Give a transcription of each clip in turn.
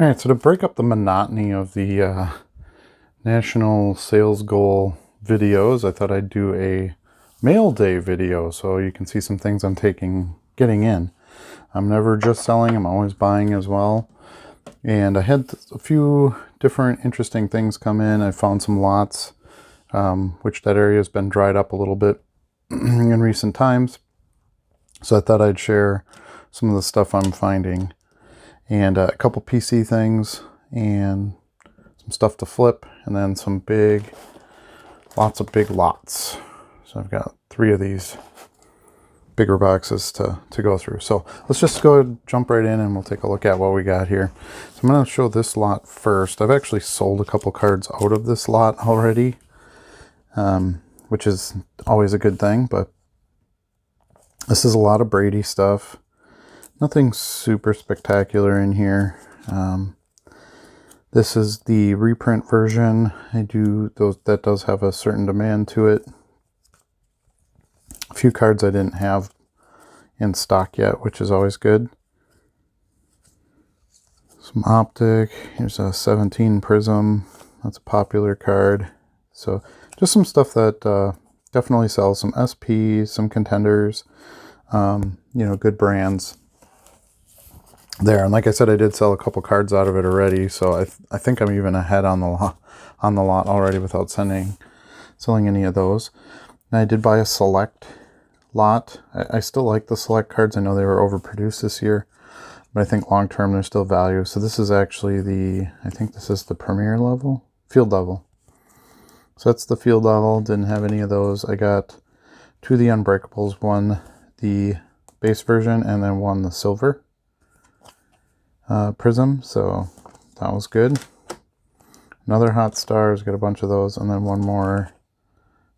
All right, so to break up the monotony of the national sales goal videos, I thought I'd do a mail day video so you can see some things I'm getting in. I'm never just selling, I'm always buying as well. And I had a few different interesting things come in. I found some lots, which that area has been dried up a little bit in recent times. So I thought I'd share some of the stuff I'm finding. And a couple PC things and some stuff to flip, and then some lots of big lots. So I've got 3 of these bigger boxes to go through. So let's just jump right in and we'll take a look at what we got here. So I'm going to show this lot first. I've actually sold a couple cards out of this lot already, which is always a good thing, but this is a lot of Brady stuff. Nothing super spectacular in here. This is the reprint version. That does have a certain demand to it. A few cards I didn't have in stock yet, which is always good. Some optic. Here's a 17 Prism. That's a popular card. So just some stuff that definitely sells. Some SPs, some contenders, good brands there. And like I said, I did sell a couple cards out of it already, so I think I'm even ahead on the lot already without selling any of those. And I did buy a select lot. I still like the select cards. I know they were overproduced this year, but I think long term there's still value. So this is actually I think this is the premier level, field level. So that's the field level. Didn't have any of those. I got 2 of the Unbreakables, one the base version and then one the silver Prism, so that was good. Another Hot Stars, got a bunch of those, and then one more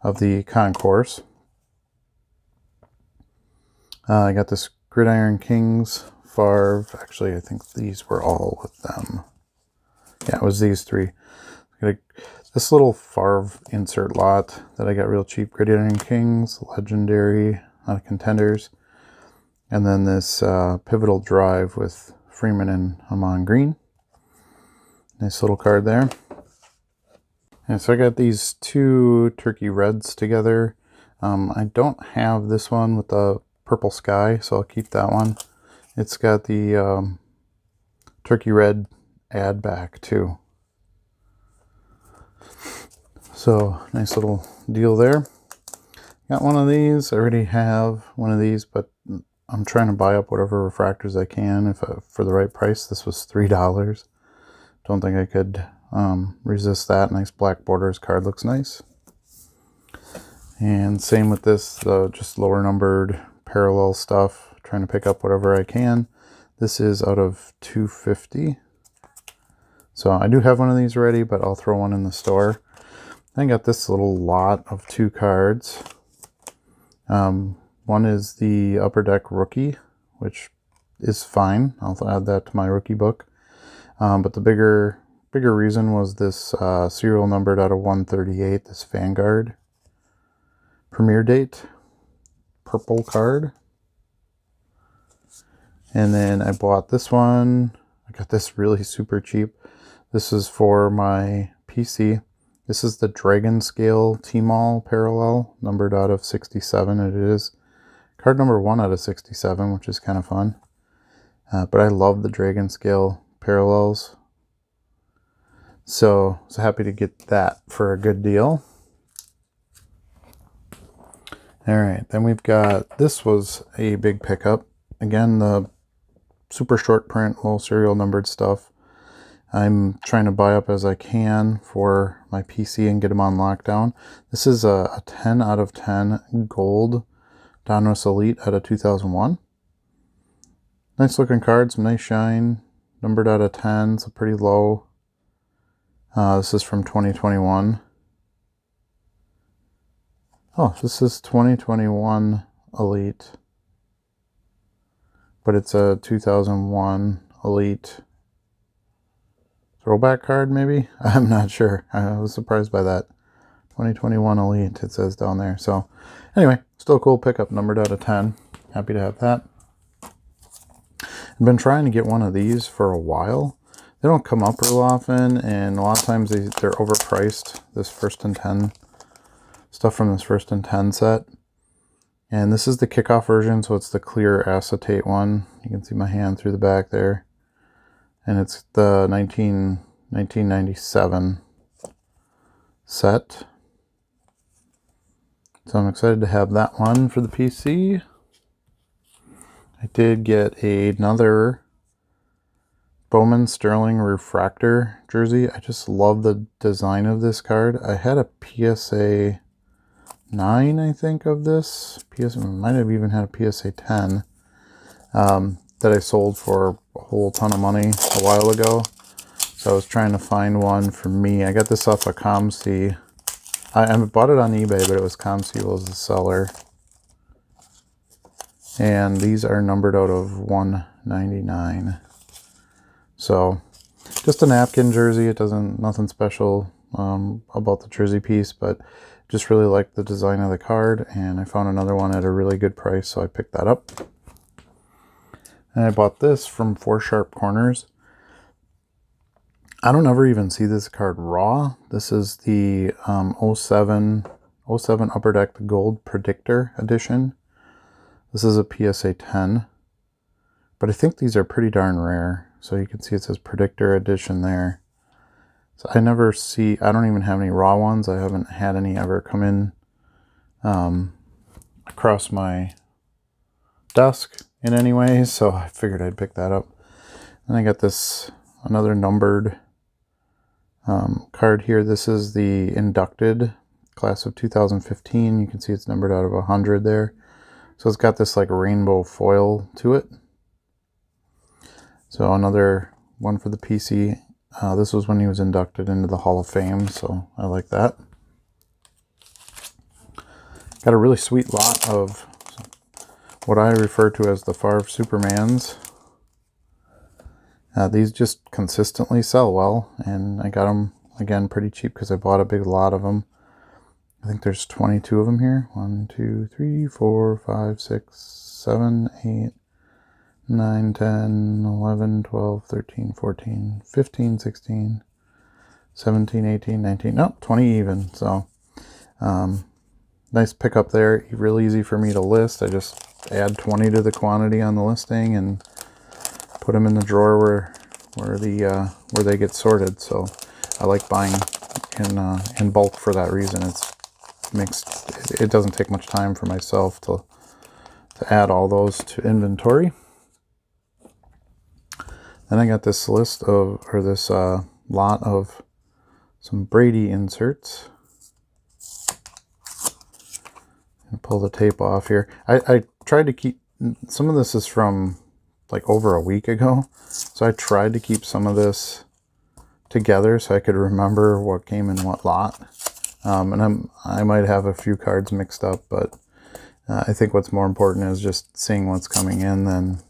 of the Concourse. I got this Gridiron Kings Favre. Actually, I think these were all with them. Yeah, it was these 3. Got this little Favre insert lot that I got real cheap. Gridiron Kings, Legendary, Contenders, and then this Pivotal Drive with Freeman and Amon Green. Nice little card there. And so I got these 2 Turkey Reds together. I don't have this one with the purple sky, so I'll keep that one. It's got the Turkey Red add back too. So nice little deal there. Got one of these. I already have one of these, but I'm trying to buy up whatever refractors I can for the right price. This was $3. Don't think I could resist that. Nice black borders. Card looks nice. And same with this, just lower numbered parallel stuff. Trying to pick up whatever I can. This is out of 250. So I do have one of these already, but I'll throw one in the store. I got this little lot of 2 cards. One is the Upper Deck Rookie, which is fine. I'll add that to my rookie book. But the bigger reason was this serial numbered out of 138, this Vanguard premiere date purple card. And then I bought this one. I got this really super cheap. This is for my PC. This is the Dragon Scale T-Mall Parallel, numbered out of 67. It is card number 1 out of 67, which is kind of fun. But I love the Dragon Scale Parallels. So I was happy to get that for a good deal. All right, then we've got, this was a big pickup. Again, the super short print, little serial numbered stuff. I'm trying to buy up as I can for my PC and get them on lockdown. This is a 10 out of 10 gold Donruss Elite out of 2001. Nice looking card, some nice shine. Numbered out of 10, so pretty low. This is from 2021. Oh, this is 2021 Elite. But it's a 2001 Elite throwback card, maybe? I'm not sure. I was surprised by that. 2021 Elite, it says down there. So anyway, still a cool pickup, numbered out of 10. Happy to have that. I've been trying to get one of these for a while. they don't come up real often, and a lot of times they're overpriced. This first and 10 stuff from this first and 10 set. And this is the kickoff version, so it's the clear acetate one. You can see my hand through the back there. And it's the 1997 set. So I'm excited to have that one for the PC. I did get another Bowman Sterling refractor jersey. I just love the design of this card. I had a PSA 9, I think, of this. Might have even had a PSA 10 that I sold for a whole ton of money a while ago. So I was trying to find one for me. I got this off of ComC. I bought it on eBay, but it was ComC was the seller. And these are numbered out of 199. So just a napkin jersey. It doesn't, nothing special about the jersey piece, but just really like the design of the card, and I found another one at a really good price, so I picked that up. And I bought this from 4 Sharp Corners. I don't ever even see this card raw. This is the 07 Upper Deck Gold Predictor Edition. This is a PSA 10, but I think these are pretty darn rare. So you can see it says Predictor Edition there. So I don't even have any raw ones. I haven't had any ever come in across my desk in any way, so I figured I'd pick that up. And I got this, another numbered card here. This is the inducted class of 2015. You can see it's numbered out of 100 there. So it's got this like rainbow foil to it. So another one for the PC. This was when he was inducted into the Hall of Fame, so I like that. Got a really sweet lot of what I refer to as the Favre Supermans. These just consistently sell well, and I got them, again, pretty cheap because I bought a big lot of them. I think there's 22 of them here. 1, 2, 3, 4, 5, 6, 7, 8, 9, 10, 11, 12, 13, 14, 15, 16, 17, 18, 19, no, 20 even. So nice pickup there. Really easy for me to list. I just add 20 to the quantity on the listing and put them in the drawer where they get sorted. So I like buying in bulk for that reason. It doesn't take much time for myself to add all those to inventory. Then I got this lot of some Brady inserts. I'll pull the tape off here. I tried to keep, some of this is from like over a week ago, so I tried to keep some of this together so I could remember what came in what lot. And I might have a few cards mixed up, but I think what's more important is just seeing what's coming in than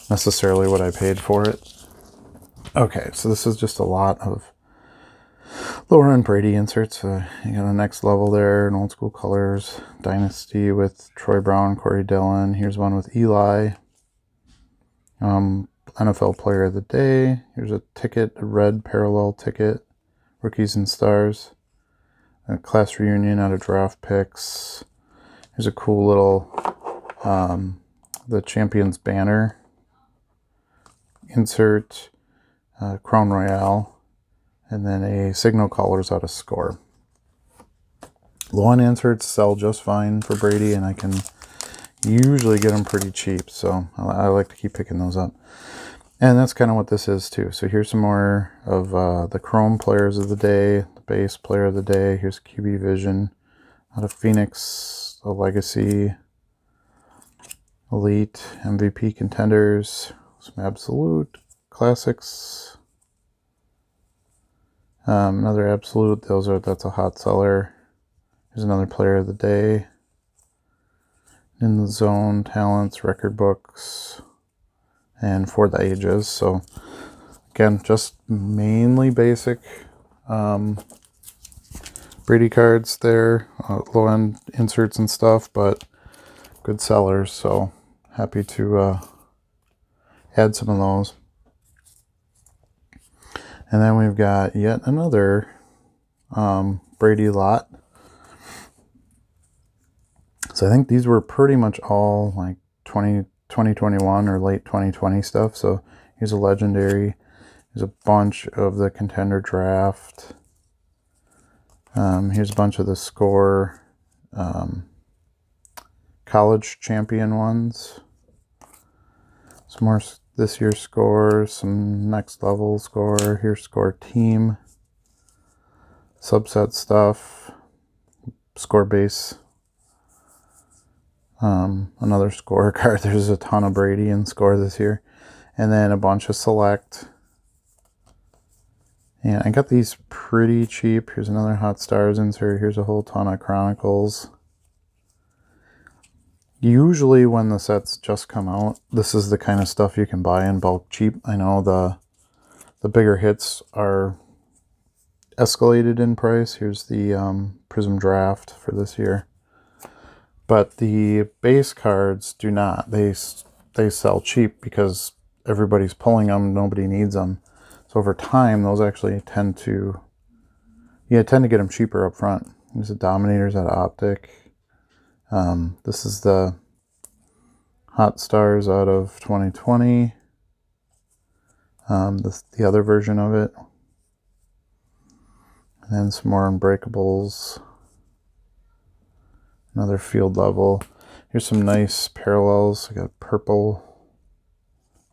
necessarily what I paid for it. Okay, so this is just a lot of lower end Brady inserts. You got a Next Level there, an Old School Colors, Dynasty with Troy Brown, Corey Dillon. Here's one with Eli. NFL Player of the Day. Here's a ticket, a red parallel ticket. Rookies and Stars. A class reunion out of draft picks. Here's a cool little the Champions banner insert, Crown Royale, and then a Signal Callers out of Score. Low-end inserts sell just fine for Brady, and I can usually get them pretty cheap, so I like to keep picking those up. And that's kind of what this is too. So here's some more of the Chrome Players of the Day, the Base Player of the Day. Here's QB Vision out of Phoenix, a Legacy, Elite, MVP Contenders, some Absolute Classics, another Absolute. That's a hot seller. Here's another Player of the Day. In the Zone, Talents, Record Books, and For the Ages. So again, just mainly basic Brady cards there, low end inserts and stuff, but good sellers. So happy to add some of those. And then we've got yet another Brady lot. So I think these were pretty much all like 2021 or late 2020 stuff. So here's a legendary. Here's a bunch of the contender draft. Here's a bunch of the score college champion ones. Some more this year's score, some next level score. Here's score team. Subset stuff. Score base. Another score card. There's a ton of Brady in score this year. And then a bunch of select. And I got these pretty cheap. Here's another Hot Stars insert. Here's a whole ton of Chronicles. Usually when the sets just come out, this is the kind of stuff you can buy in bulk cheap. I know the bigger hits are escalated in price. Here's the Prism Draft for this year. But the base cards do not. They sell cheap because everybody's pulling them. Nobody needs them. So over time, those actually tend to get them cheaper up front. These are Dominators out of Optic. This is the Hot Stars out of 2020. The other version of it. And then some more Unbreakables. Another field level. Here's some nice parallels. I got purple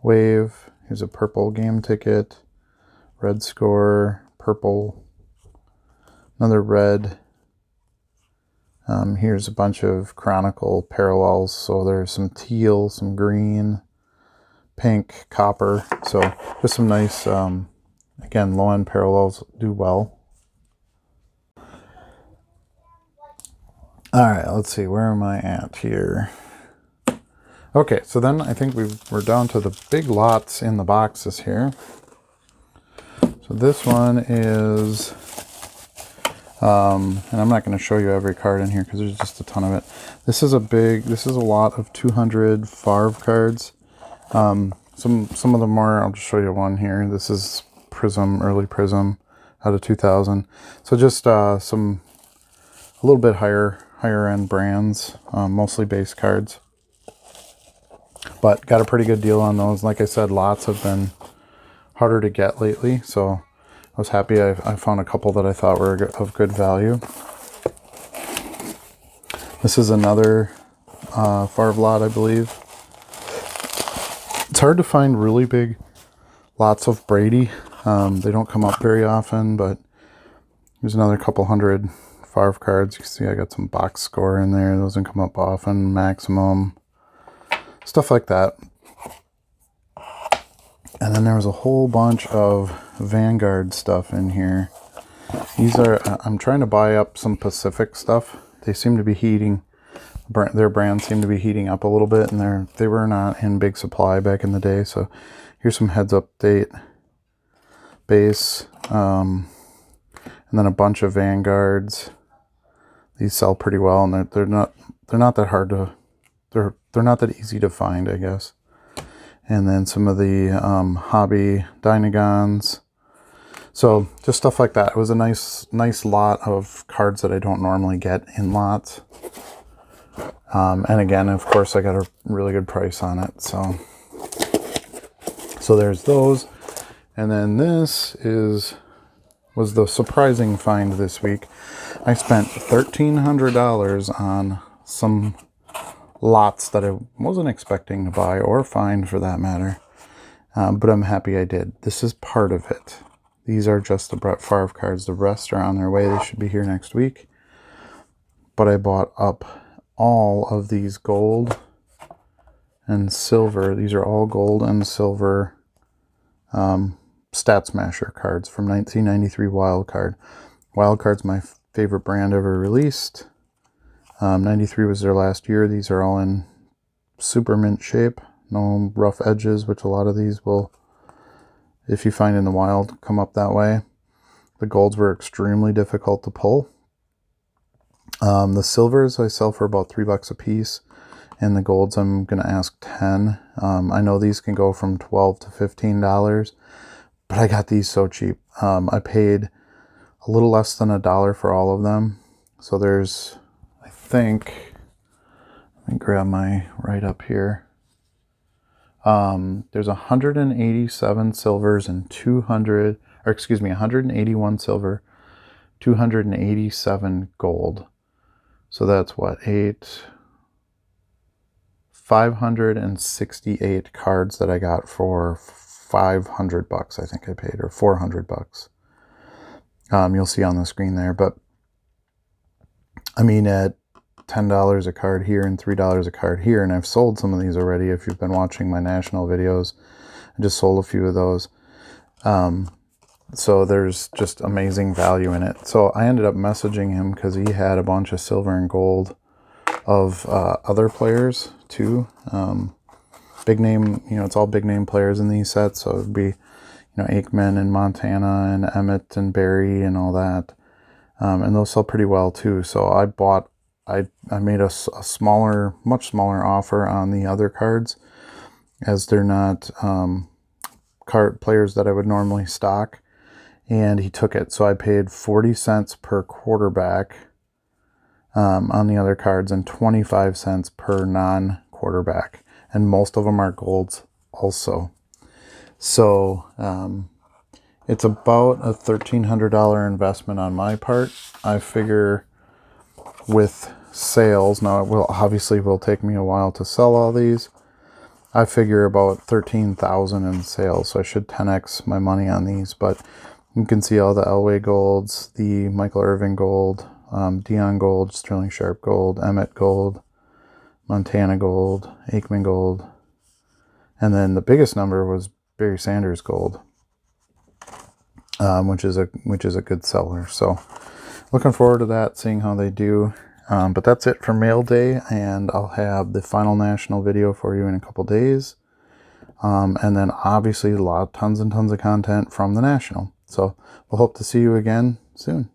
wave. Here's a purple game ticket. Red score. Purple. Another red. Here's a bunch of Chronicle parallels. So there's some teal, some green, pink, copper. So just some nice, again, low-end parallels do well. All right, let's see. Where am I at here? Okay, so then I think we're down to the big lots in the boxes here. So this one is... and I'm not going to show you every card in here because there's just a ton of it. This is a lot of 200 Favre cards. Some of them are, I'll just show you one here. This is Prism, early Prism out of 2000. So just a little bit higher end brands, mostly base cards. But got a pretty good deal on those. Like I said, lots have been harder to get lately, so I was happy I found a couple that I thought were of good value. This is another Favre lot, I believe. It's hard to find really big lots of Brady. They don't come up very often, but here's another couple hundred Favre cards. You can see I got some box score in there. Those don't come up often. Maximum. Stuff like that. And then there was a whole bunch of Vanguard stuff in here. These are, I'm trying to buy up some Pacific stuff. They seem to be heating, their brands seem to be heating up a little bit, and they were not in big supply back in the day. So here's some heads up date base, and then a bunch of Vanguards. These sell pretty well, and they're not that hard to, they're not that easy to find, I guess. And then some of the hobby Dynagons. So just stuff like that. It was a nice lot of cards that I don't normally get in lots. And again, of course, I got a really good price on it. So there's those. And then this was the surprising find this week. I spent $1,300 on some lots that I wasn't expecting to buy or find for that matter. But I'm happy I did. This is part of it. These are just the Brett Favre cards. The rest are on their way. They should be here next week. But I bought up all of these gold and silver. These are all gold and silver Stat Smasher cards from 1993 Wild Card. Wild Card's my favorite brand ever released. 93 was their last year. These are all in super mint shape. No rough edges, which a lot of these will, if you find in the wild, come up that way. The golds were extremely difficult to pull. The silvers I sell for about $3 a piece, and the golds I'm going to ask $10. I know these can go from $12 to $15, but I got these so cheap. I paid a little less than $1 for all of them. So there's, I think, let me grab my right up here. There's 187 silvers and 181 silver, 287 gold. So that's what, 568 cards that I got for $500, I think I paid, or $400. You'll see on the screen there, but I mean, at $10 a card here and $3 a card here, and I've sold some of these already. If you've been watching my national videos, I just sold a few of those. So there's just amazing value in it. So I ended up messaging him because he had a bunch of silver and gold of other players too. Big name, it's all big name players in these sets. So it'd be, Aikman and Montana and Emmett and Barry and all that. And those sell pretty well too. So I made a smaller, much smaller offer on the other cards, as they're not card players that I would normally stock, and he took it. So I paid 40 cents per quarterback on the other cards and 25 cents per non-quarterback, and most of them are golds also. So it's about a $1,300 investment on my part. I figure with sales, now it obviously will take me a while to sell all these. I figure about 13,000 in sales, so I should 10x my money on these. But you can see all the Elway golds, the Michael Irvin gold, Dion gold, Sterling Sharp gold, Emmett gold, Montana gold, Aikman gold, and then the biggest number was Barry Sanders gold, which is a good seller. So looking forward to that, seeing how they do. But that's it for mail day, and I'll have the final national video for you in a couple days. And then obviously tons and tons of content from the national. So we'll hope to see you again soon.